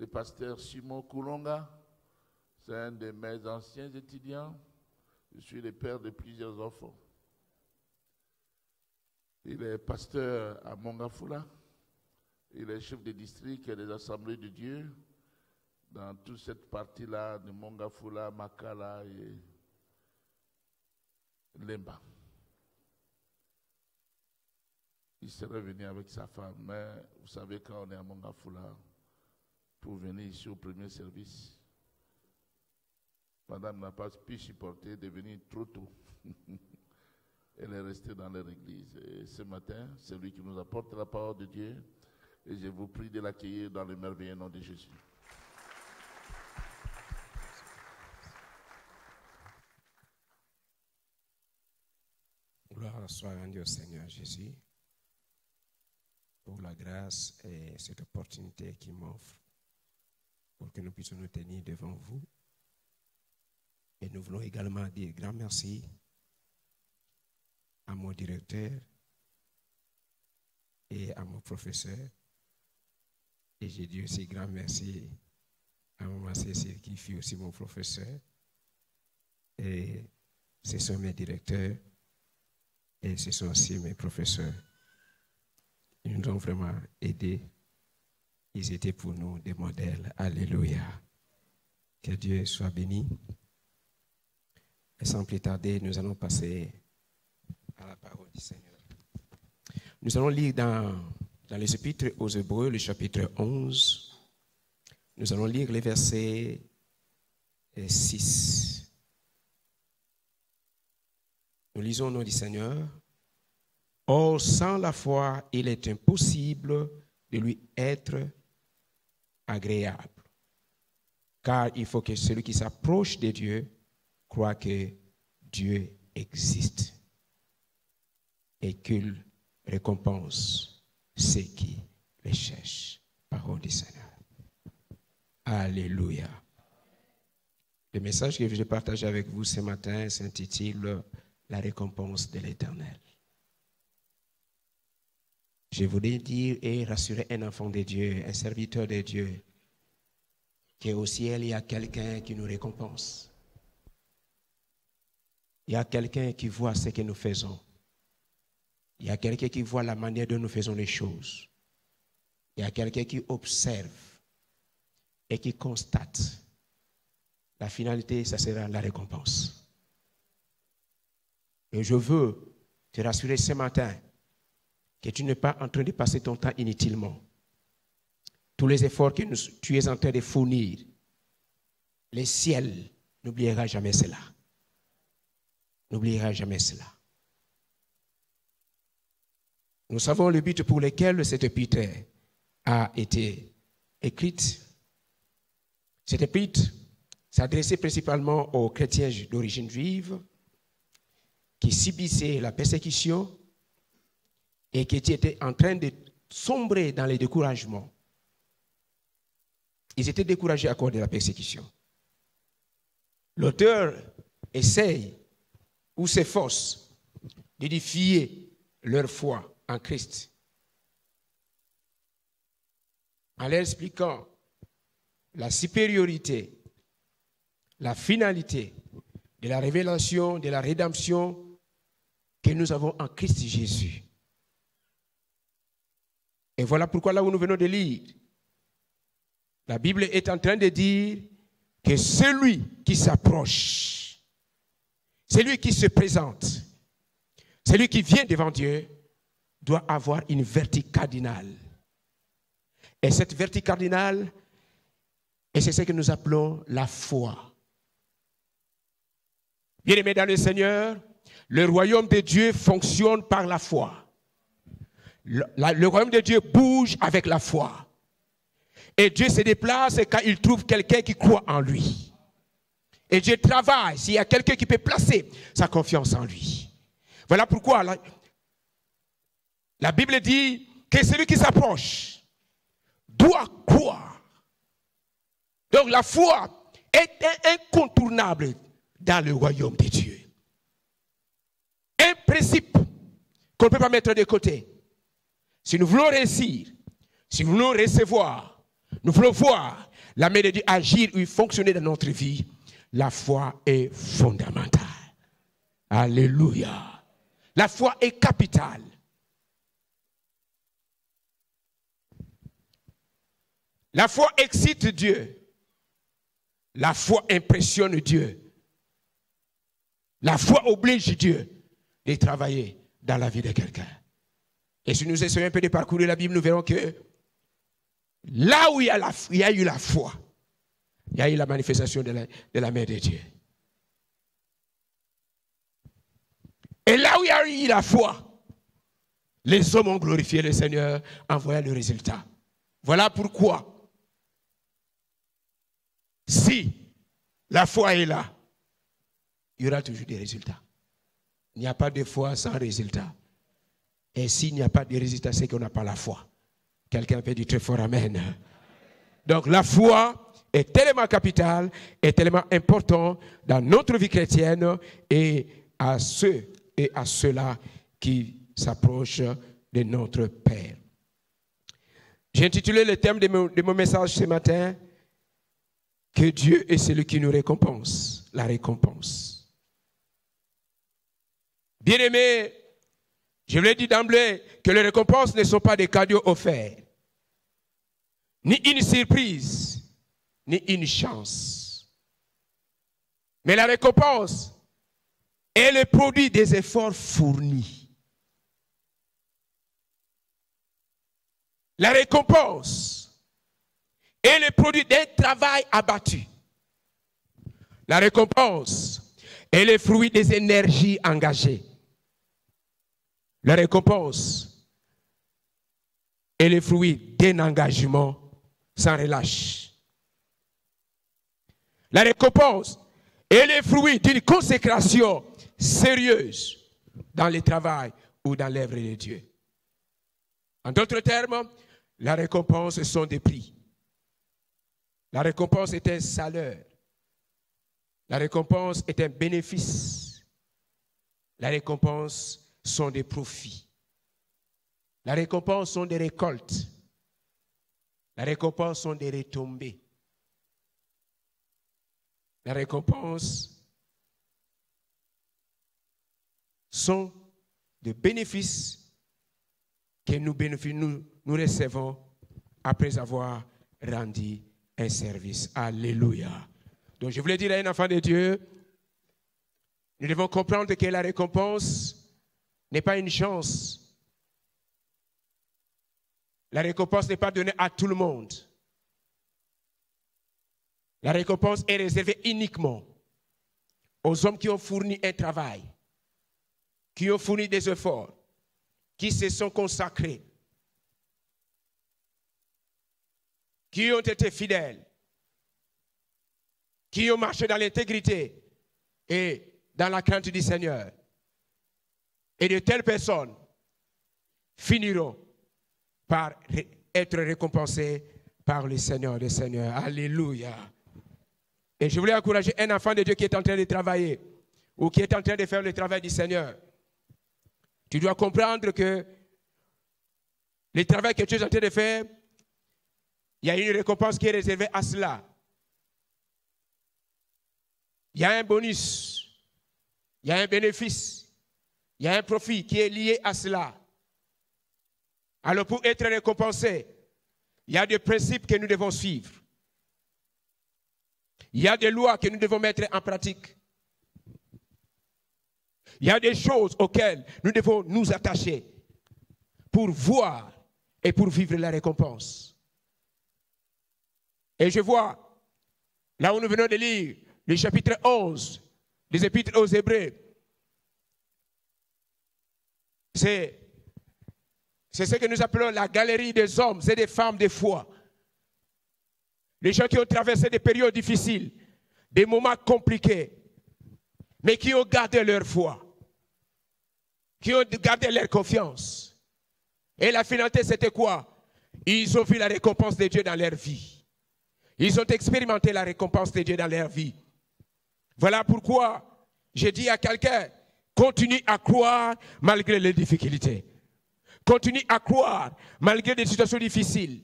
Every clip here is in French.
le pasteur Simon Koulonga. C'est un de mes anciens étudiants. Je suis le père de plusieurs enfants. Il est pasteur à Mongafula. Il est chef de district des Assemblées de Dieu dans toute cette partie-là de Mongafula, Makala et Lemba. Il serait venu avec sa femme, mais vous savez, quand on est à Mongafula, pour venir ici au premier service, madame n'a pas pu supporter de venir trop tôt. Elle est restée dans leur église. Et ce matin, c'est lui qui nous apporte la parole de Dieu. Et je vous prie de l'accueillir dans le merveilleux nom de Jésus. Gloire soit rendue au Seigneur Jésus pour la grâce et cette opportunité qu'il m'offre pour que nous puissions nous tenir devant vous. Et nous voulons également dire grand merci à mon directeur et à mon professeur. Et j'ai dit aussi grand merci à maman Cécile qui fut aussi mon professeur. Et ce sont mes directeurs et ce sont aussi mes professeurs. Ils nous ont vraiment aidés. Ils étaient pour nous des modèles. Alléluia. Que Dieu soit béni. Et sans plus tarder, nous allons passer à la parole du Seigneur. Nous allons lire dans les épîtres aux Hébreux, le chapitre 11. Nous allons lire les versets 6. Nous lisons au nom du Seigneur. Or, sans la foi, il est impossible de lui être agréable. Car il faut que celui qui s'approche de Dieu croit que Dieu existe et qu'il récompense ceux qui les cherchent. Parole du Seigneur. Alléluia. Le message que je vais partager avec vous ce matin s'intitule « La récompense de l'Éternel ». Je voudrais dire et rassurer un enfant de Dieu, un serviteur de Dieu, qu'au ciel, il y a quelqu'un qui nous récompense. Il y a quelqu'un qui voit ce que nous faisons. Il y a quelqu'un qui voit la manière dont nous faisons les choses. Il y a quelqu'un qui observe et qui constate. La finalité, ça sera la récompense. Et je veux te rassurer ce matin que tu n'es pas en train de passer ton temps inutilement. Tous les efforts que tu es en train de fournir, le ciel n'oubliera jamais cela. N'oubliera jamais cela. Nous savons le but pour lequel cette épître a été écrite. Cette épître s'adressait principalement aux chrétiens d'origine juive qui subissaient la persécution et qui étaient en train de sombrer dans les découragements. Ils étaient découragés à cause de la persécution. L'auteur essaye ou s'efforce d'édifier leur foi en Christ en leur expliquant la supériorité, la finalité de la révélation, de la rédemption que nous avons en Christ Jésus. Et voilà pourquoi là où nous venons de lire, la Bible est en train de dire que celui qui s'approche, celui qui se présente, celui qui vient devant Dieu, doit avoir une vertu cardinale. Et cette vertu cardinale, et c'est ce que nous appelons la foi. Bien-aimés dans le Seigneur, le royaume de Dieu fonctionne par la foi. Le royaume de Dieu bouge avec la foi. Et Dieu se déplace quand il trouve quelqu'un qui croit en lui. Et Dieu travaille s'il y a quelqu'un qui peut placer sa confiance en lui. Voilà pourquoi la Bible dit que celui qui s'approche doit croire. Donc la foi est incontournable dans le royaume de Dieu. Un principe qu'on ne peut pas mettre de côté. Si nous voulons réussir, si nous voulons recevoir nous voulons voir la main de Dieu agir ou fonctionner dans notre vie, la foi est fondamentale. Alléluia. La foi est capitale. La foi excite Dieu. La foi impressionne Dieu. La foi oblige Dieu de travailler dans la vie de quelqu'un. Et si nous essayons un peu de parcourir la Bible, nous verrons que là où il y a eu la foi, il y a eu la manifestation de la main de Dieu. Et là où il y a eu la foi, les hommes ont glorifié le Seigneur en voyant le résultat. Voilà pourquoi, si la foi est là, il y aura toujours des résultats. Il n'y a pas de foi sans résultat. Et s'il n'y a pas de résultat, c'est qu'on n'a pas la foi. Quelqu'un peut dire très fort Amen. Donc la foi est tellement capitale, est tellement importante dans notre vie chrétienne et à ceux et à ceux-là qui s'approchent de notre Père. J'ai intitulé le thème de mon message ce matin, que Dieu est celui qui nous récompense, la récompense. Bien-aimés, je vous l'ai dit d'emblée que les récompenses ne sont pas des cadeaux offerts, ni une surprise, ni une chance. Mais la récompense est le produit des efforts fournis. La récompense est le produit d'un travail abattu. La récompense est le fruit des énergies engagées. La récompense est le fruit d'un engagement sans relâche. La récompense est le fruit d'une consécration sérieuse dans le travail ou dans l'œuvre de Dieu. En d'autres termes, la récompense sont des prix. La récompense est un salaire. La récompense est un bénéfice. La récompense sont des profits. La récompense sont des récoltes. La récompense sont des retombées. La récompense sont des bénéfices que nous recevons après avoir rendu un service. Alléluia. Donc je voulais dire à un enfant de Dieu, nous devons comprendre que la récompense n'est pas une chance. La récompense n'est pas donnée à tout le monde. La récompense est réservée uniquement aux hommes qui ont fourni un travail, qui ont fourni des efforts, qui se sont consacrés, qui ont été fidèles, qui ont marché dans l'intégrité et dans la crainte du Seigneur. Et de telles personnes finiront par être récompensées par le Seigneur des Seigneurs. Alléluia. Et je voulais encourager un enfant de Dieu qui est en train de travailler ou qui est en train de faire le travail du Seigneur. Tu dois comprendre que le travail que tu es en train de faire, il y a une récompense qui est réservée à cela. Il y a un bonus, il y a un bénéfice, il y a un profit qui est lié à cela. Alors pour être récompensé, il y a des principes que nous devons suivre. Il y a des lois que nous devons mettre en pratique. Il y a des choses auxquelles nous devons nous attacher pour voir et pour vivre la récompense. Et je vois, là où nous venons de lire, le chapitre 11 des Épîtres aux Hébreux, c'est ce que nous appelons la galerie des hommes et des femmes de foi. Les gens qui ont traversé des périodes difficiles, des moments compliqués, mais qui ont gardé leur foi, qui ont gardé leur confiance. Et la finalité, c'était quoi? Ils ont vu la récompense de Dieu dans leur vie. Ils ont expérimenté la récompense de Dieu dans leur vie. Voilà pourquoi j'ai dit à quelqu'un, continue à croire malgré les difficultés. Continue à croire malgré des situations difficiles.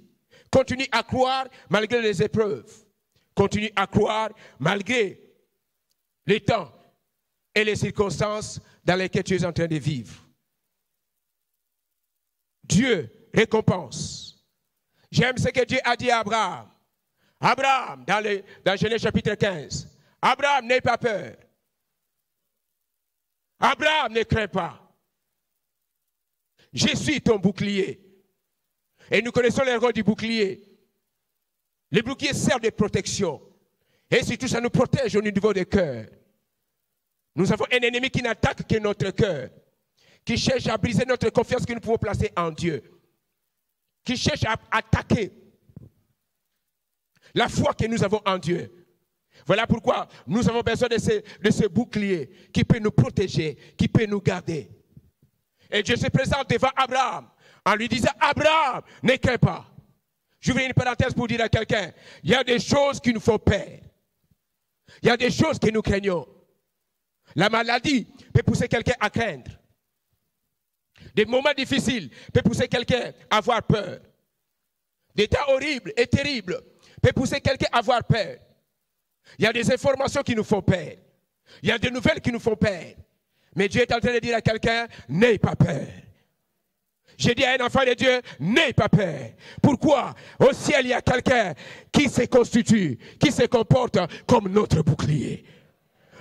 Continue à croire malgré les épreuves. Continue à croire malgré les temps et les circonstances dans lesquelles tu es en train de vivre. Dieu récompense. J'aime ce que Dieu a dit à Abraham. Abraham, dans Genèse chapitre 15. Abraham, n'aie pas peur. Abraham, ne crains pas. Je suis ton bouclier. Et nous connaissons les rôles du bouclier. Le bouclier sert de protection. Et surtout, ça nous protège au niveau du cœur. Nous avons un ennemi qui n'attaque que notre cœur. Qui cherche à briser notre confiance que nous pouvons placer en Dieu. Qui cherche à attaquer la foi que nous avons en Dieu. Voilà pourquoi nous avons besoin de ce bouclier qui peut nous protéger, qui peut nous garder. Et Dieu se présente devant Abraham en lui disant, Abraham, ne crains pas. J'ouvre une parenthèse pour dire à quelqu'un, il y a des choses qui nous font peur. Il y a des choses que nous craignons. La maladie peut pousser quelqu'un à craindre. Des moments difficiles peuvent pousser quelqu'un à avoir peur. Des temps horribles et terribles peuvent pousser quelqu'un à avoir peur. Il y a des informations qui nous font peur. Il y a des nouvelles qui nous font peur. Mais Dieu est en train de dire à quelqu'un, n'aie pas peur. J'ai dit à un enfant de Dieu, n'aie pas peur. Pourquoi? Au ciel, il y a quelqu'un qui se constitue, qui se comporte comme notre bouclier.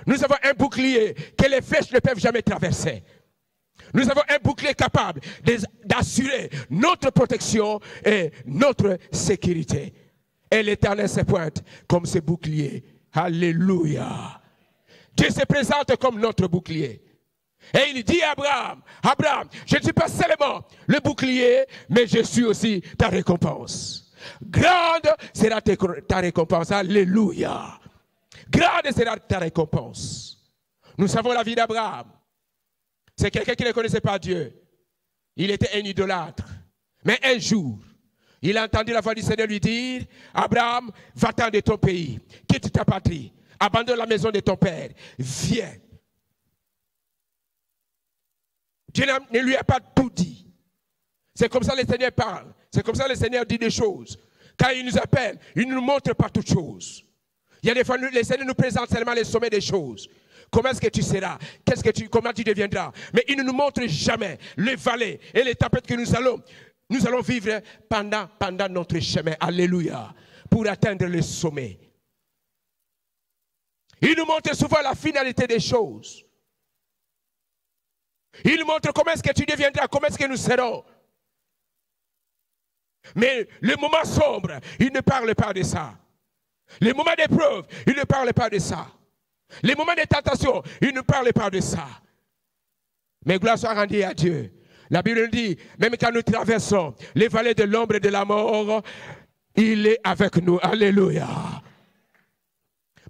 Nous avons un bouclier que les flèches ne peuvent jamais traverser. Nous avons un bouclier capable d'assurer notre protection et notre sécurité. Et l'Éternel se pointe comme ce bouclier. Alléluia. Dieu se présente comme notre bouclier. Et il dit à Abraham, Abraham, je ne suis pas seulement le bouclier, mais je suis aussi ta récompense. Grande sera ta récompense. Alléluia. Grande sera ta récompense. Nous savons la vie d'Abraham. C'est quelqu'un qui ne connaissait pas Dieu. Il était un idolâtre. Mais un jour, il a entendu la voix du Seigneur lui dire, Abraham, va-t'en de ton pays, quitte ta patrie, abandonne la maison de ton père, viens. Dieu ne lui a pas tout dit. C'est comme ça que le Seigneur parle. C'est comme ça que le Seigneur dit des choses. Quand il nous appelle, il ne nous montre pas toutes choses. Il y a des fois, le Seigneur nous présente seulement les sommets des choses. Comment est-ce que tu seras? Comment tu deviendras? Mais il ne nous montre jamais les vallées et les tempêtes que nous allons vivre pendant notre chemin. Alléluia. Pour atteindre le sommet. Il nous montre souvent la finalité des choses. Il nous montre comment est-ce que tu deviendras, comment est-ce que nous serons. Mais le moment sombre, il ne parle pas de ça. Les moments d'épreuve, il ne parle pas de ça. Les moments de tentation, il ne parle pas de ça. Mais gloire soit rendue à Dieu. La Bible dit, même quand nous traversons les vallées de l'ombre et de la mort, il est avec nous. Alléluia.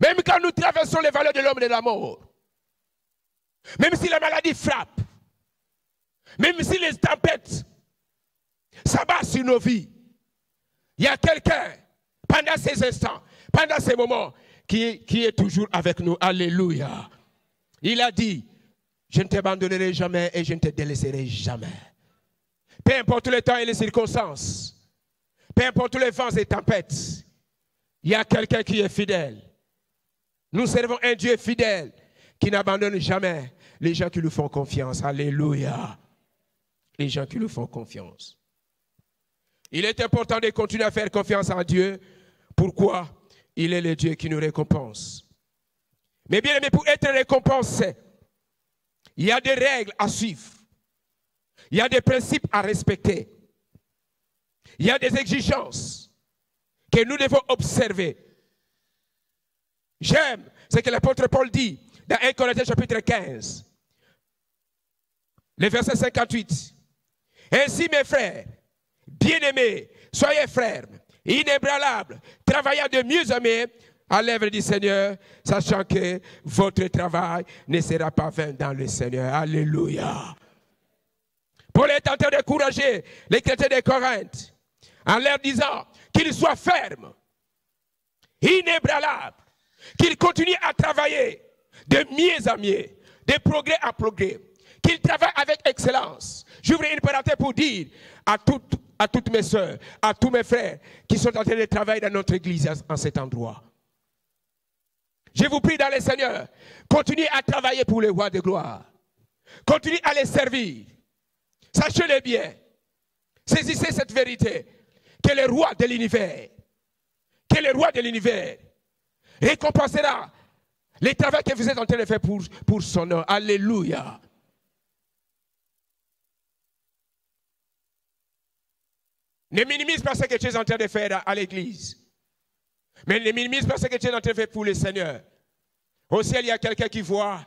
Même quand nous traversons les vallées de l'ombre et de la mort, même si la maladie frappe, même si les tempêtes s'abattent sur nos vies, il y a quelqu'un, pendant ces instants, pendant ces moments, qui est toujours avec nous. Alléluia. Il a dit, je ne t'abandonnerai jamais et je ne te délaisserai jamais. Peu importe le temps et les circonstances, peu importe les vents et les tempêtes, il y a quelqu'un qui est fidèle. Nous servons un Dieu fidèle qui n'abandonne jamais les gens qui lui font confiance. Alléluia. Les gens qui lui font confiance. Il est important de continuer à faire confiance en Dieu. Pourquoi? Il est le Dieu qui nous récompense. Mais bien aimé, pour être récompensé, il y a des règles à suivre. Il y a des principes à respecter. Il y a des exigences que nous devons observer. J'aime ce que l'apôtre Paul dit dans 1 Corinthiens chapitre 15, le verset 58. Ainsi, mes frères, bien-aimés, soyez fermes, inébranlables, travaillant de mieux en mieux à l'œuvre du Seigneur, sachant que votre travail ne sera pas vain dans le Seigneur. Alléluia. Paul est en train d'encourager les chrétiens de Corinthe en leur disant qu'ils soient fermes, inébranlables, qu'ils continuent à travailler de mieux en mieux, de progrès en progrès, qu'ils travaillent avec excellence. J'ouvre une parenthèse pour dire à à toutes mes sœurs, à tous mes frères qui sont en train de travailler dans notre église en cet endroit. Je vous prie dans le Seigneur, continuez à travailler pour le roi de gloire. Continuez à les servir. Sachez-le bien. Saisissez cette vérité. Que le roi de l'univers, récompensera le travail que vous êtes en train de faire pour son nom. Alléluia. Ne minimise pas ce que tu es en train de faire à l'église. Mais ne minimise pas ce que tu es en train de faire pour le Seigneur. Au ciel, il y a quelqu'un qui voit.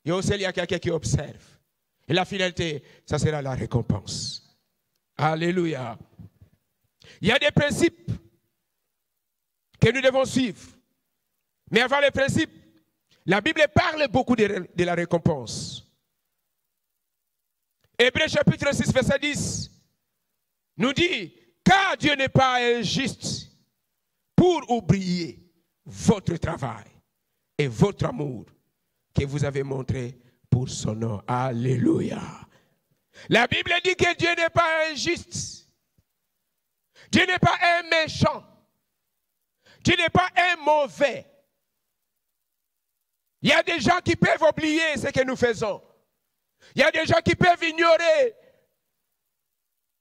Et au ciel, il y a quelqu'un qui observe. Et la finalité, ça sera la récompense. Alléluia. Il y a des principes que nous devons suivre. Mais avant les principes, la Bible parle beaucoup de la récompense. Hébreux chapitre 6, verset 10 nous dit, car Dieu n'est pas injuste pour oublier votre travail et votre amour que vous avez montré pour son nom. Alléluia. La Bible dit que Dieu n'est pas injuste. Dieu n'est pas un méchant. Dieu n'est pas un mauvais. Il y a des gens qui peuvent oublier ce que nous faisons. Il y a des gens qui peuvent ignorer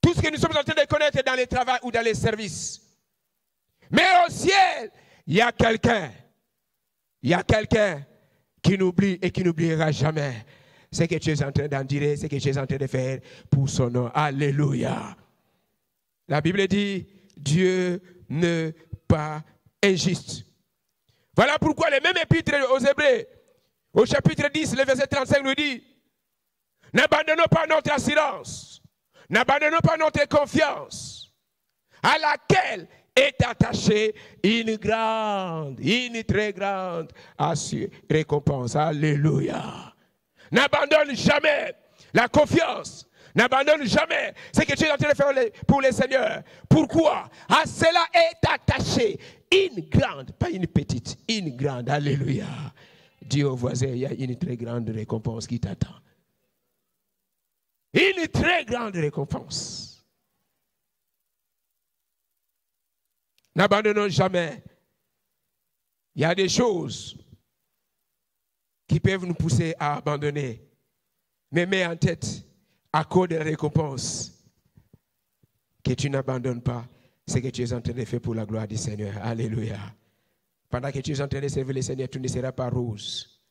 tout ce que nous sommes en train de connaître dans le travail ou dans les services. Mais au ciel, il y a quelqu'un qui n'oublie et qui n'oubliera jamais ce que tu es en train d'en dire, ce que tu es en train de faire pour son nom. Alléluia. La Bible dit, Dieu n'est pas injuste. Voilà pourquoi le même épître aux Hébreux, au chapitre 10, le verset 35 nous dit, n'abandonnons pas notre assurance, n'abandonnons pas notre confiance, à laquelle est attachée une très grande récompense. Alléluia. N'abandonne jamais la confiance. N'abandonne jamais ce que tu es en train de faire pour le Seigneur. Pourquoi? À cela est attaché une grande, pas une petite, une grande. Alléluia. Dis au voisin, il y a une très grande récompense qui t'attend. Une très grande récompense. N'abandonnons jamais. Il y a des choses qui peuvent nous pousser à abandonner. Mais mets en tête, à cause de la récompense, que tu n'abandonnes pas ce que tu es en train de faire pour la gloire du Seigneur. Alléluia. Pendant que tu es en train de servir le Seigneur, tu ne seras pas rose.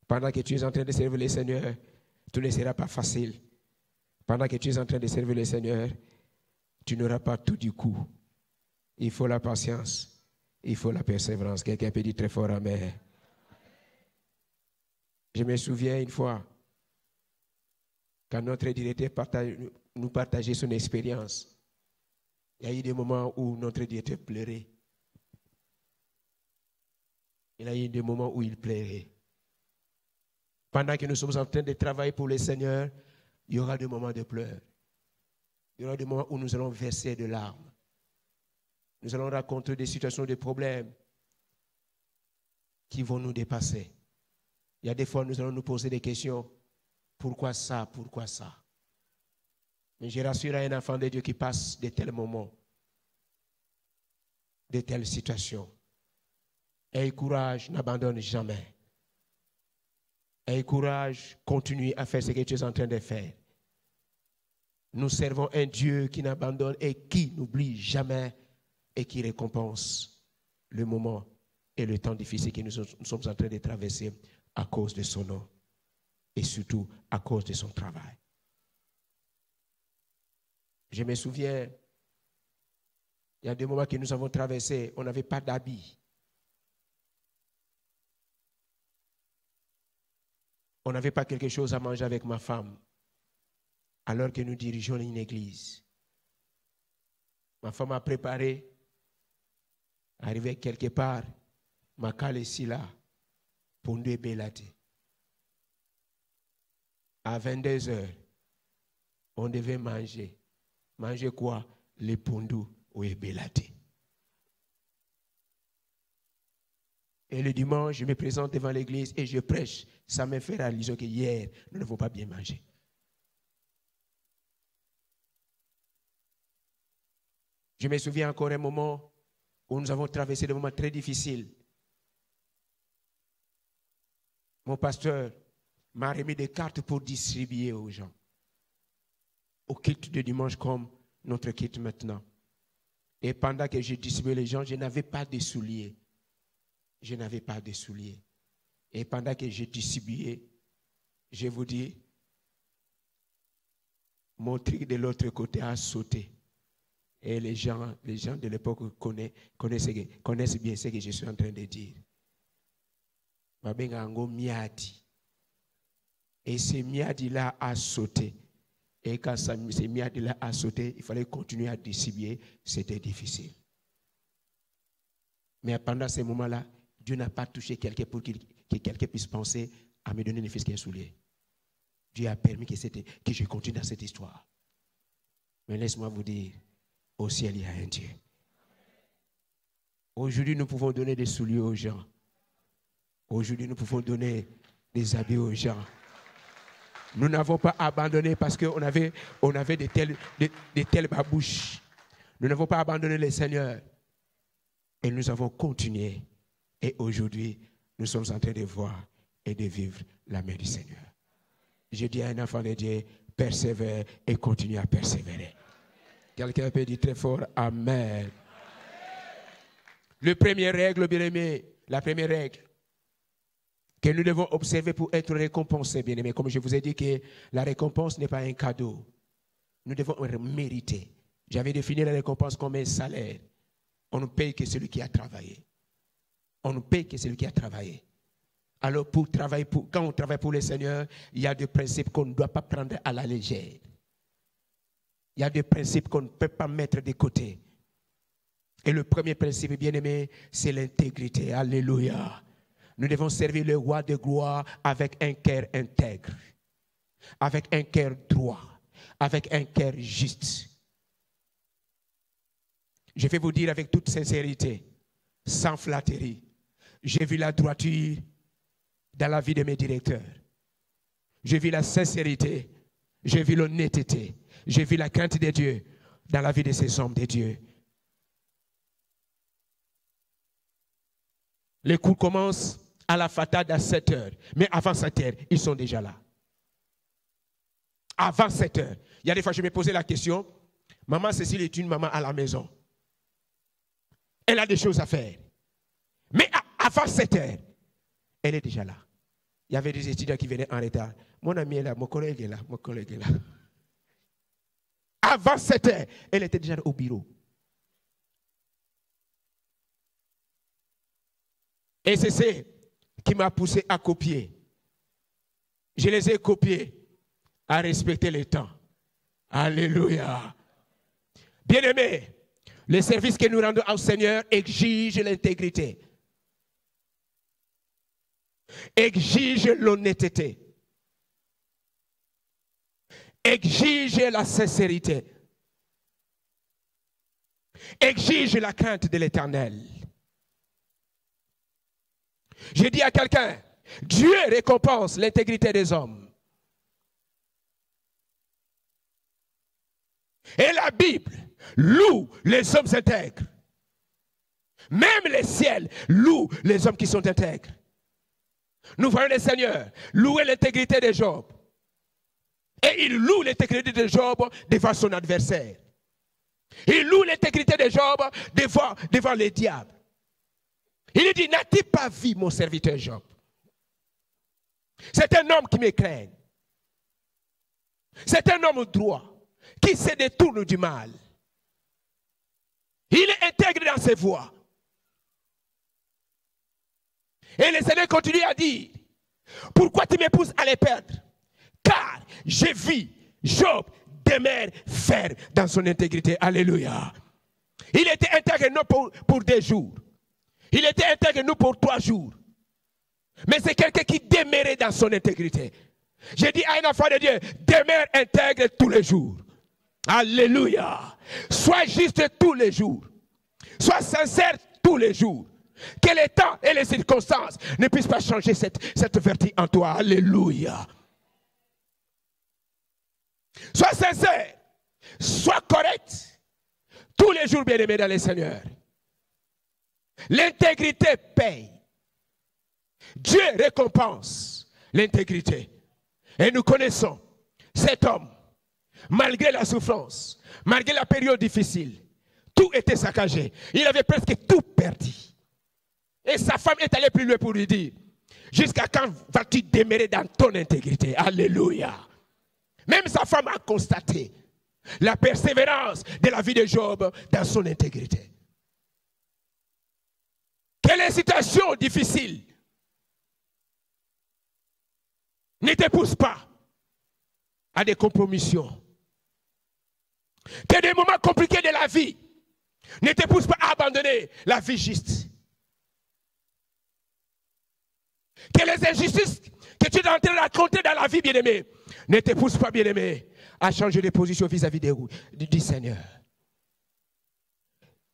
Pendant que tu es en train de servir le Seigneur, tu ne seras pas facile. Pendant que tu es en train de servir le Seigneur, tu n'auras pas tout du coup. Il faut la patience, il faut la persévérance. Quelqu'un peut dire très fort amen. Je me souviens une fois, quand notre directeur nous partageait son expérience, il y a eu des moments où notre directeur pleurait. Il y a eu des moments où il pleurait. Pendant que nous sommes en train de travailler pour le Seigneur, il y aura des moments de pleurs. Il y aura des moments où nous allons verser de larmes. Nous allons rencontrer des situations de problèmes qui vont nous dépasser. Il y a des fois, nous allons nous poser des questions. Pourquoi ça? Pourquoi ça? Mais je rassure à un enfant de Dieu qui passe de tels moments, de telles situations. Aie courage, n'abandonne jamais. Aie courage, continue à faire ce que tu es en train de faire. Nous servons un Dieu qui n'abandonne et qui n'oublie jamais et qui récompense le moment et le temps difficile que nous sommes en train de traverser à cause de son nom et surtout à cause de son travail. Je me souviens, il y a des moments que nous avons traversés, on n'avait pas d'habits. On n'avait pas quelque chose à manger avec ma femme, alors que nous dirigeons une église. Ma femme a préparé, arrivé quelque part, ma cale ici là, pour nous bélater. À 22 heures, on devait manger. Manger quoi? Les pondous ou les bélatés. Et le dimanche, je me présente devant l'église et je prêche. Ça me fait réaliser que hier, nous n'avons pas bien mangé. Je me souviens encore un moment où nous avons traversé des moments très difficiles. Mon pasteur m'a remis des cartes pour distribuer aux gens. Au culte de dimanche comme notre culte maintenant. Et pendant que je distribuais les gens, je n'avais pas de souliers. Je n'avais pas de souliers. Et pendant que je distribuais, je vous dis, mon truc de l'autre côté a sauté. Et les gens de l'époque connaissent bien ce que je suis en train de dire. Et ce miadi-là a sauté. Et quand ce miadi-là a sauté, il fallait continuer à distribuer. C'était difficile. Mais pendant ces moments-là, Dieu n'a pas touché quelqu'un pour que quelqu'un puisse penser à me donner ne fût-ce qu'un soulier. Dieu a permis que je continue dans cette histoire. Mais laisse-moi vous dire, au ciel, il y a un Dieu. Aujourd'hui, nous pouvons donner des souliers aux gens. Aujourd'hui, nous pouvons donner des habits aux gens. Nous n'avons pas abandonné parce qu'on avait de telles babouches. Nous n'avons pas abandonné le Seigneur. Et nous avons continué. Et aujourd'hui, nous sommes en train de voir et de vivre la main du Seigneur. Je dis à un enfant de Dieu, persévère et continue à persévérer. Quelqu'un peut dire très fort, Amen. La première règle, bien-aimé, la première règle que nous devons observer pour être récompensés, bien-aimé, comme je vous ai dit que la récompense n'est pas un cadeau. Nous devons mériter. J'avais défini la récompense comme un salaire. On ne paye que celui qui a travaillé. On ne paye que celui qui a travaillé. Alors, quand on travaille pour le Seigneur, il y a des principes qu'on ne doit pas prendre à la légère. Il y a des principes qu'on ne peut pas mettre de côté. Et le premier principe, bien-aimé, c'est l'intégrité. Alléluia. Nous devons servir le roi de gloire avec un cœur intègre, avec un cœur droit, avec un cœur juste. Je vais vous dire avec toute sincérité, sans flatterie, j'ai vu la droiture dans la vie de mes directeurs. J'ai vu la sincérité, j'ai vu l'honnêteté, j'ai vu la crainte de Dieu dans la vie de ces hommes de Dieu. Les cours commencent à la fatade à 7 heures. Mais avant 7 heures, ils sont déjà là. Avant 7 heures. Il y a des fois, je me posais la question, maman Cécile est une maman à la maison. Elle a des choses à faire. Mais avant 7 heures, elle est déjà là. Il y avait des étudiants qui venaient en retard. Mon ami est là, mon collègue est là, mon collègue est là. Avant 7 heures, elle était déjà au bureau. Et c'est ce qui m'a poussé à copier. Je les ai copiés à respecter le temps. Alléluia. Bien-aimés, le service que nous rendons au Seigneur exige l'intégrité. Exige l'honnêteté. Exige la sincérité. Exige la crainte de l'Éternel. Je dis à quelqu'un, Dieu récompense l'intégrité des hommes. Et la Bible loue les hommes intègres. Même le ciel loue les hommes qui sont intègres. Nous voyons le Seigneur louer l'intégrité de Job. Et il loue l'intégrité de Job devant son adversaire. Il loue l'intégrité de Job devant les diables. Il dit, n'as-tu pas vu mon serviteur Job? C'est un homme qui me craint. C'est un homme droit qui se détourne du mal. Il est intègre dans ses voies. Et le Seigneur continue à dire, pourquoi tu me pousses à les perdre? Car j'ai vu Job demeurer ferme dans son intégrité. Alléluia. Il était intègre non pour 2 jours. Il était intègre non pour 3 jours. Mais c'est quelqu'un qui demeurait dans son intégrité. J'ai dit à un enfant de Dieu, demeure intègre tous les jours. Alléluia. Sois juste tous les jours. Sois sincère tous les jours. Que les temps et les circonstances ne puissent pas changer cette vertu en toi. Alléluia. Sois sincère. Sois correct. Tous les jours, bien-aimés dans les Seigneurs. L'intégrité paye. Dieu récompense l'intégrité. Et nous connaissons cet homme, malgré la souffrance, malgré la période difficile, tout était saccagé. Il avait presque tout perdu. Et sa femme est allée plus loin pour lui dire, jusqu'à quand vas-tu demeurer dans ton intégrité? Alléluia. Même sa femme a constaté la persévérance de la vie de Job dans son intégrité. Que les situations difficiles ne te poussent pas à des compromissions. Que des moments compliqués de la vie ne te poussent pas à abandonner la vie juste. Que les injustices que tu es en train de raconter dans la vie, bien-aimé, ne te poussent pas, bien-aimé, à changer de position vis-à-vis du Seigneur.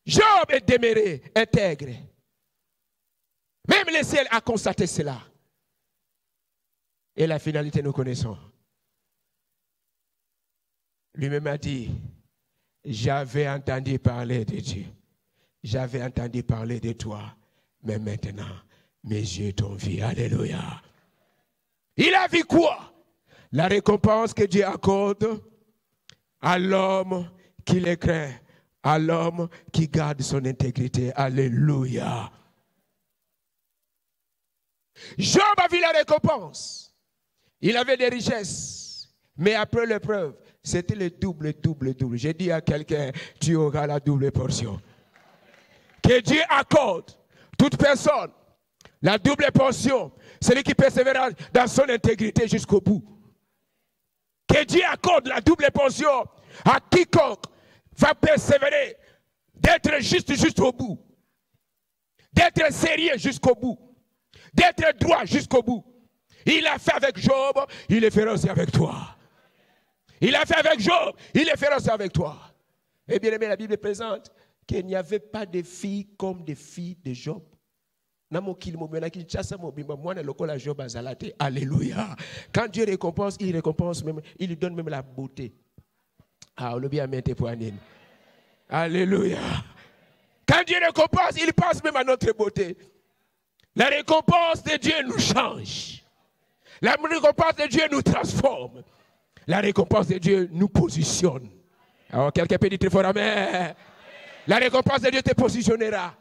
Job est demeuré intègre. Même le ciel a constaté cela. Et la finalité, nous connaissons. Lui-même a dit, j'avais entendu parler de Dieu. J'avais entendu parler de toi. Mais maintenant, mes yeux t'ont vu. Alléluia. Il a vu quoi? La récompense que Dieu accorde à l'homme qui le craint, à l'homme qui garde son intégrité. Alléluia. Job a vu la récompense. Il avait des richesses. Mais après l'épreuve, c'était le double. J'ai dit à quelqu'un, tu auras la double portion. Que Dieu accorde toute personne la double portion. Celui qui persévère dans son intégrité jusqu'au bout. Que Dieu accorde la double portion à quiconque va persévérer d'être juste jusqu'au bout. D'être sérieux jusqu'au bout. D'être droit jusqu'au bout. Il l'a fait avec Job, il le fera aussi avec toi. Il l'a fait avec Job, il le fera aussi avec toi. Et bien aimé, la Bible présente qu'il n'y avait pas de filles comme des filles de Job. Alléluia. Quand Dieu récompense, même, il lui donne même la beauté. Alléluia. Quand Dieu récompense, il pense même à notre beauté. La récompense de Dieu nous change. La récompense de Dieu nous transforme. La récompense de Dieu nous positionne. Alors quelqu'un peut dire très fort amen. La récompense de Dieu te positionnera.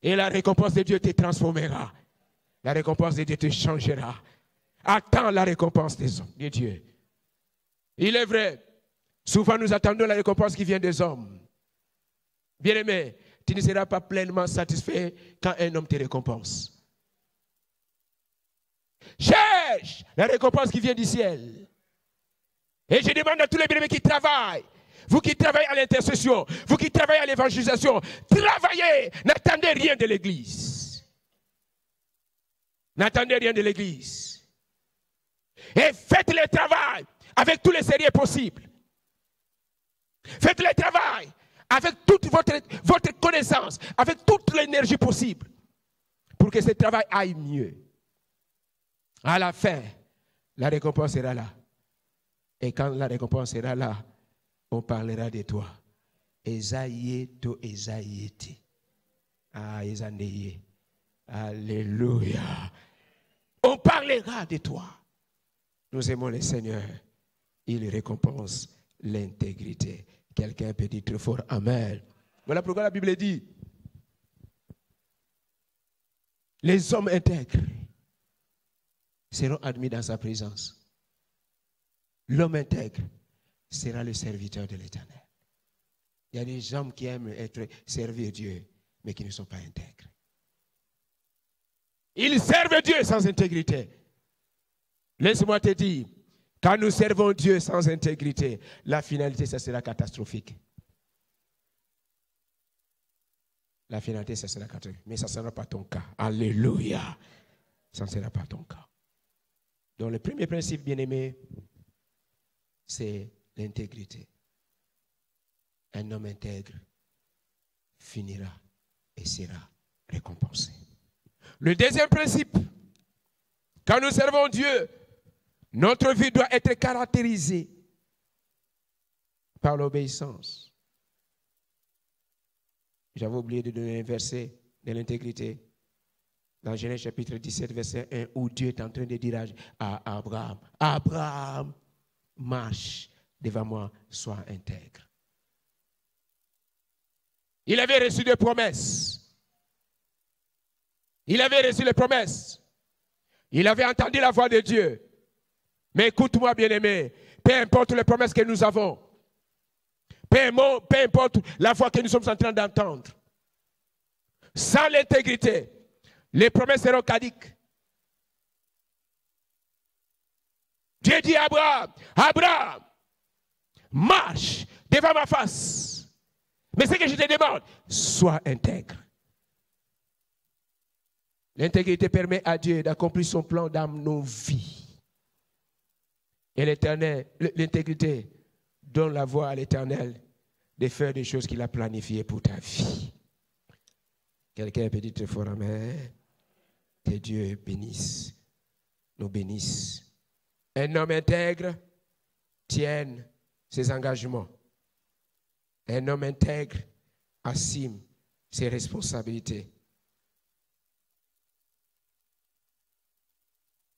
Et la récompense de Dieu te transformera. La récompense de Dieu te changera. Attends la récompense de Dieu. Il est vrai, souvent nous attendons la récompense qui vient des hommes. Bien-aimé, tu ne seras pas pleinement satisfait quand un homme te récompense. Cherche la récompense qui vient du ciel. Et je demande à tous les bien-aimés qui travaillent, vous qui travaillez à l'intercession, vous qui travaillez à l'évangélisation, travaillez, n'attendez rien de l'église. N'attendez rien de l'église. Et faites le travail avec tous les sérieux possibles. Faites le travail avec toute votre connaissance, avec toute l'énergie possible, pour que ce travail aille mieux. À la fin, la récompense sera là. Et quand la récompense sera là, on parlera de toi. Esaïeto Esaïeti. Ah, Esaneye. Alléluia. On parlera de toi. Nous aimons le Seigneur. Il récompense l'intégrité. Quelqu'un peut dire très fort amen. Voilà pourquoi la Bible dit, les hommes intègres seront admis dans sa présence. L'homme intègre sera le serviteur de l'Éternel. Il y a des hommes qui aiment servir Dieu, mais qui ne sont pas intègres. Ils servent Dieu sans intégrité. Laisse-moi te dire, quand nous servons Dieu sans intégrité, la finalité, ça sera catastrophique. La finalité, ça sera catastrophique. Mais ça ne sera pas ton cas. Alléluia. Ça ne sera pas ton cas. Donc le premier principe, bien-aimé, c'est l'intégrité. Un homme intègre finira et sera récompensé. Le deuxième principe, quand nous servons Dieu, notre vie doit être caractérisée par l'obéissance. J'avais oublié de donner un verset de l'intégrité. Dans Genèse chapitre 17, verset 1, où Dieu est en train de dire à Abraham, Abraham, marche devant moi, sois intègre. Il avait reçu des promesses. Il avait reçu les promesses. Il avait entendu la voix de Dieu. Mais écoute-moi, bien-aimé, peu importe les promesses que nous avons, peu importe la voix que nous sommes en train d'entendre, sans l'intégrité, les promesses seront caduques. Dieu dit à Abraham, Abraham, marche devant ma face. Mais ce que je te demande, sois intègre. L'intégrité permet à Dieu d'accomplir son plan dans nos vies. Et l'Éternel, l'intégrité donne la voie à l'Éternel de faire des choses qu'il a planifiées pour ta vie. Quelqu'un peut dire très fort amen. Que Dieu bénisse, nous bénisse. Un homme intègre tient ses engagements. Un homme intègre assume ses responsabilités.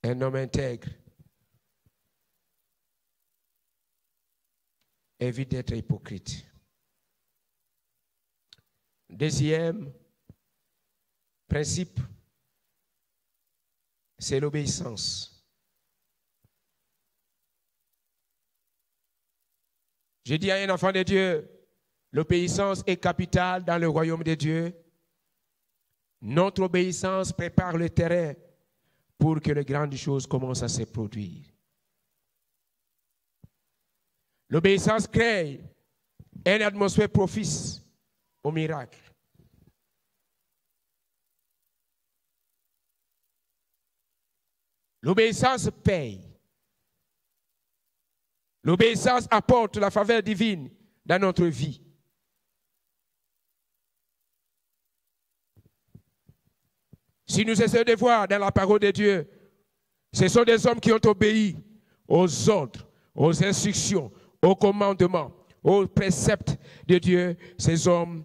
Un homme intègre évite d'être hypocrite. Deuxième principe, c'est l'obéissance. Je dis à un enfant de Dieu, l'obéissance est capitale dans le royaume de Dieu. Notre obéissance prépare le terrain pour que les grandes choses commencent à se produire. L'obéissance crée une atmosphère propice au miracle. L'obéissance paye. L'obéissance apporte la faveur divine dans notre vie. Si nous essayons de voir dans la parole de Dieu, ce sont des hommes qui ont obéi aux ordres, aux instructions, aux commandements, aux préceptes de Dieu. Ces hommes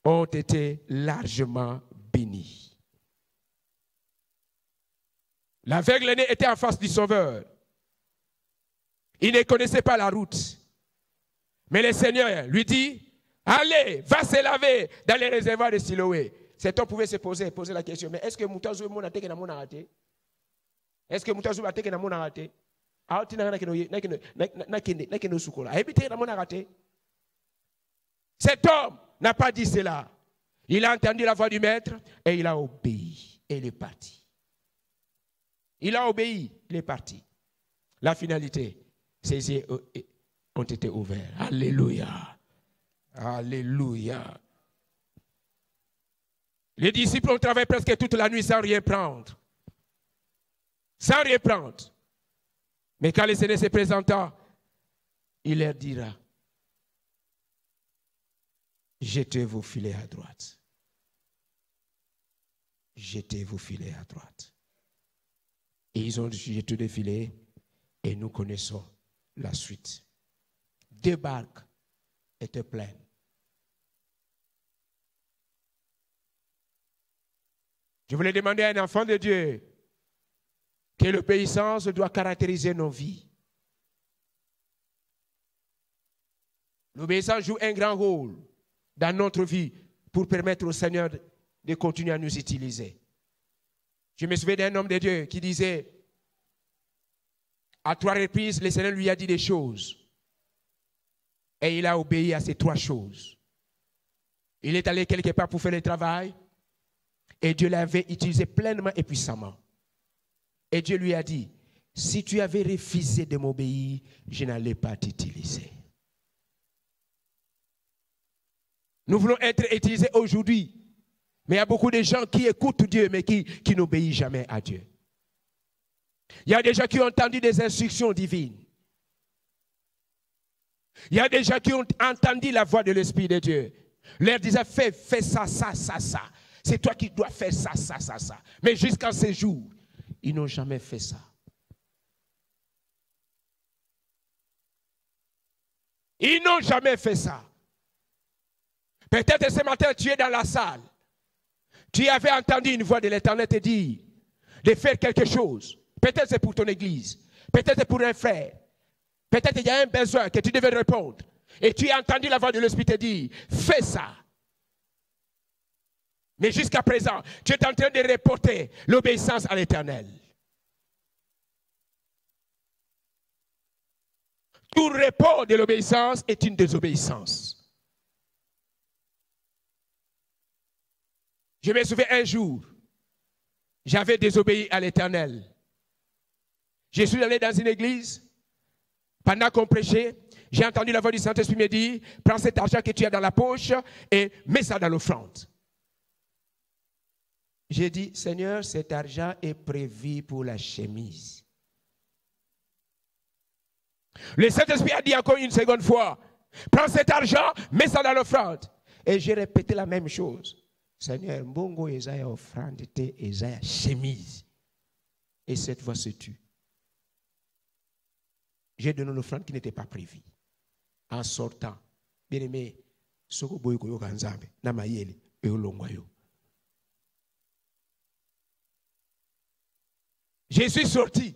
ont été largement bénis. L'aveugle-né était en face du Sauveur. Il ne connaissait pas la route. Mais le Seigneur lui dit, allez, va se laver dans les réservoirs de Siloé. Cet homme pouvait se poser la question, mais est-ce que Moutazou est mon attaque na mon arrêté? Est-ce que Moutazou attaque na mon arrêté? Cet homme n'a pas dit cela. Il a entendu la voix du maître et il a obéi. Et il est parti. Il a obéi, il est parti. La finalité, ses yeux ont été ouverts. Alléluia. Alléluia. Les disciples ont travaillé presque toute la nuit sans rien prendre. Sans rien prendre. Mais quand le Seigneur se présenta, il leur dira, jetez vos filets à droite. Jetez vos filets à droite. Et ils ont jeté des filets et nous connaissons la suite. 2 barques étaient pleines. Je voulais demander à un enfant de Dieu que l'obéissance doit caractériser nos vies. L'obéissance joue un grand rôle dans notre vie pour permettre au Seigneur de continuer à nous utiliser. Je me souviens d'un homme de Dieu qui disait, à 3 reprises, le Seigneur lui a dit des choses. Et il a obéi à ces 3 choses. Il est allé quelque part pour faire le travail. Et Dieu l'avait utilisé pleinement et puissamment. Et Dieu lui a dit, si tu avais refusé de m'obéir, je n'allais pas t'utiliser. Nous voulons être utilisés aujourd'hui. Mais il y a beaucoup de gens qui écoutent Dieu, mais qui n'obéissent jamais à Dieu. Il y a des gens qui ont entendu des instructions divines. Il y a des gens qui ont entendu la voix de l'Esprit de Dieu. Leur disait, fais ça, ça, ça, ça. C'est toi qui dois faire ça, ça, ça, ça. Mais jusqu'à ce jour, ils n'ont jamais fait ça. Ils n'ont jamais fait ça. Peut-être ce matin, tu es dans la salle. Tu avais entendu une voix de l'Éternel te dire de faire quelque chose. Peut-être c'est pour ton église. Peut-être c'est pour un frère. Peut-être il y a un besoin que tu devais répondre. Et tu as entendu la voix de l'Esprit te dire, fais ça. Mais jusqu'à présent, tu es en train de reporter l'obéissance à l'Éternel. Tout report de l'obéissance est une désobéissance. Je me souviens un jour, j'avais désobéi à l'Éternel. Je suis allé dans une église, pendant qu'on prêchait, j'ai entendu la voix du Saint-Esprit me dire, prends cet argent que tu as dans la poche et mets ça dans l'offrande. J'ai dit, Seigneur, cet argent est prévu pour la chemise. Le Saint-Esprit a dit encore une seconde fois, prends cet argent, mets ça dans l'offrande. Et j'ai répété la même chose. Seigneur, mbongo ezaya offrande te ezaya chemise. Et cette voix se tue. J'ai donné l'offrande qui n'était pas prévue. En sortant, bien aimé, soko boyko yo kanzambe na mayele e olongwayo. Je suis sorti.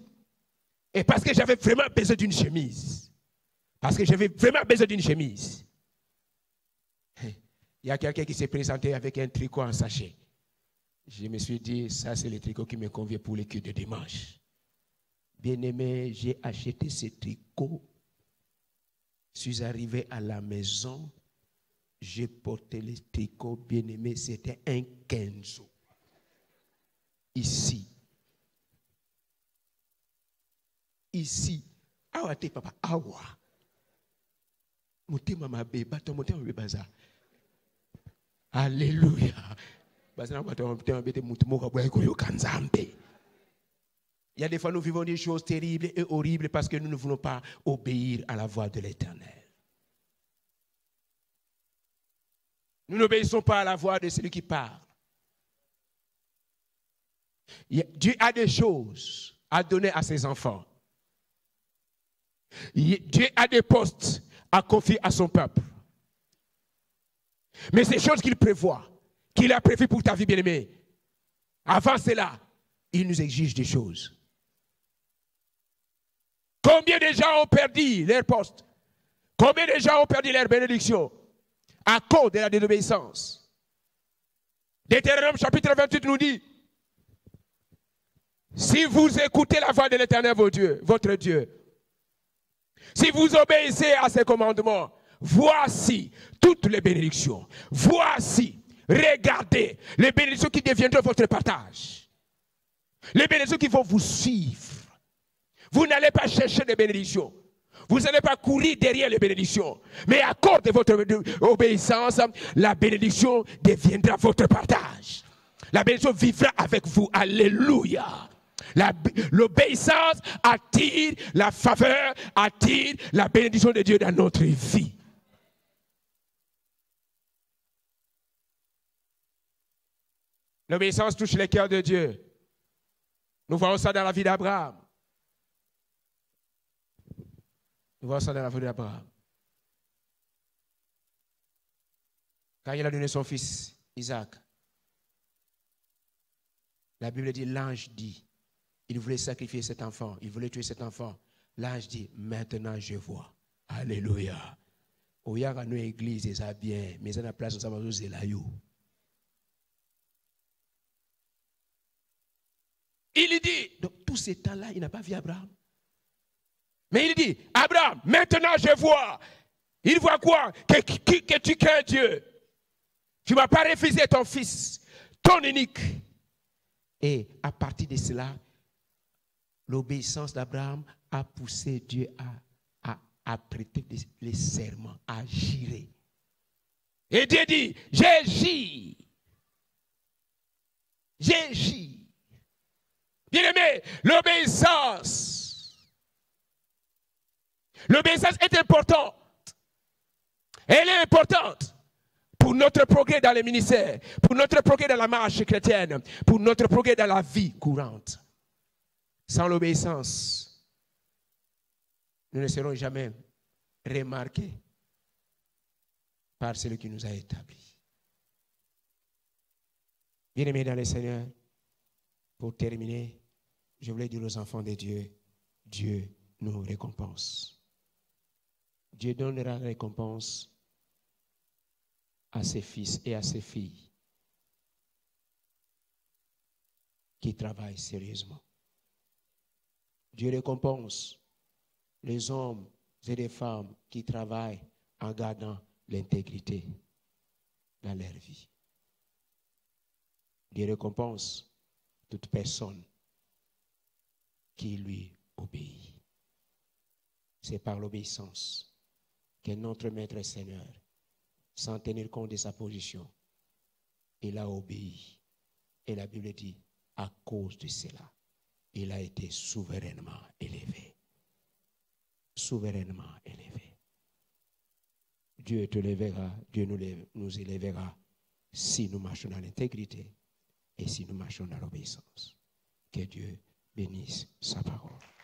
Et parce que j'avais vraiment besoin d'une chemise. Parce que j'avais vraiment besoin d'une chemise. Il y a quelqu'un qui s'est présenté avec un tricot en sachet. Je me suis dit, ça c'est le tricot qui me convient pour les cultes de dimanche. Bien-aimé, j'ai acheté ce tricot. Je suis arrivé à la maison. J'ai porté le tricot, bien-aimé, c'était un Kenzo. Ici. Ici. Awa te papa, awa. Mouté mama beba, ton mouté mama bebaza. Alléluia. Il y a des fois nous vivons des choses terribles et horribles parce que nous ne voulons pas obéir à la voix de l'Éternel. Nous n'obéissons pas à la voix de celui qui parle. Dieu a des choses à donner à ses enfants. Dieu a des postes à confier à son peuple. Mais ces choses qu'il prévoit, qu'il a prévues pour ta vie bien-aimée, avant cela, il nous exige des choses. Combien de gens ont perdu leur poste? Combien de gens ont perdu leur bénédiction à cause de la désobéissance? Deutéronome chapitre 28 nous dit, si vous écoutez la voix de l'Éternel votre Dieu, si vous obéissez à ses commandements, voici toutes les bénédictions. Voici, regardez les bénédictions qui deviendront votre partage. Les bénédictions qui vont vous suivre. Vous n'allez pas chercher des bénédictions. Vous n'allez pas courir derrière les bénédictions. Mais à cause de votre obéissance, la bénédiction deviendra votre partage. La bénédiction vivra avec vous. Alléluia. L'obéissance attire la faveur, attire la bénédiction de Dieu dans notre vie. L'obéissance touche les cœurs de Dieu. Nous voyons ça dans la vie d'Abraham. Nous voyons ça dans la vie d'Abraham. Quand il a donné son fils, Isaac, la Bible dit, l'ange dit, il voulait sacrifier cet enfant, il voulait tuer cet enfant. L'ange dit, maintenant je vois. Alléluia. Oyaga nous église, ça bien, mais ça n'a place, ça va nous zélayo. Il dit, donc tout ce temps-là, il n'a pas vu Abraham. Mais il dit, Abraham, maintenant je vois. Il voit quoi? Que tu crains Dieu. Tu ne m'as pas refusé ton fils, ton unique. Et à partir de cela, l'obéissance d'Abraham a poussé Dieu à prêter les serments, à jurer. Et Dieu dit, j'agis. J'agis. Bien-aimé, l'obéissance est importante. Elle est importante pour notre progrès dans les ministères, pour notre progrès dans la marche chrétienne, pour notre progrès dans la vie courante. Sans l'obéissance, nous ne serons jamais remarqués. par celui qui nous a établis. Bien-aimés dans le Seigneur, pour terminer, je voulais dire aux enfants de Dieu, Dieu nous récompense. Dieu donnera la récompense à ses fils et à ses filles qui travaillent sérieusement. Dieu récompense les hommes et les femmes qui travaillent en gardant l'intégrité dans leur vie. Dieu récompense toute personne qui lui obéit. C'est par l'obéissance que notre Maître Seigneur, sans tenir compte de sa position, il a obéi. Et la Bible dit, à cause de cela, il a été souverainement élevé. Souverainement élevé. Dieu te lèvera, Dieu nous élèvera si nous marchons dans l'intégrité et si nous marchons dans l'obéissance. Que Dieu bénisse sa parole.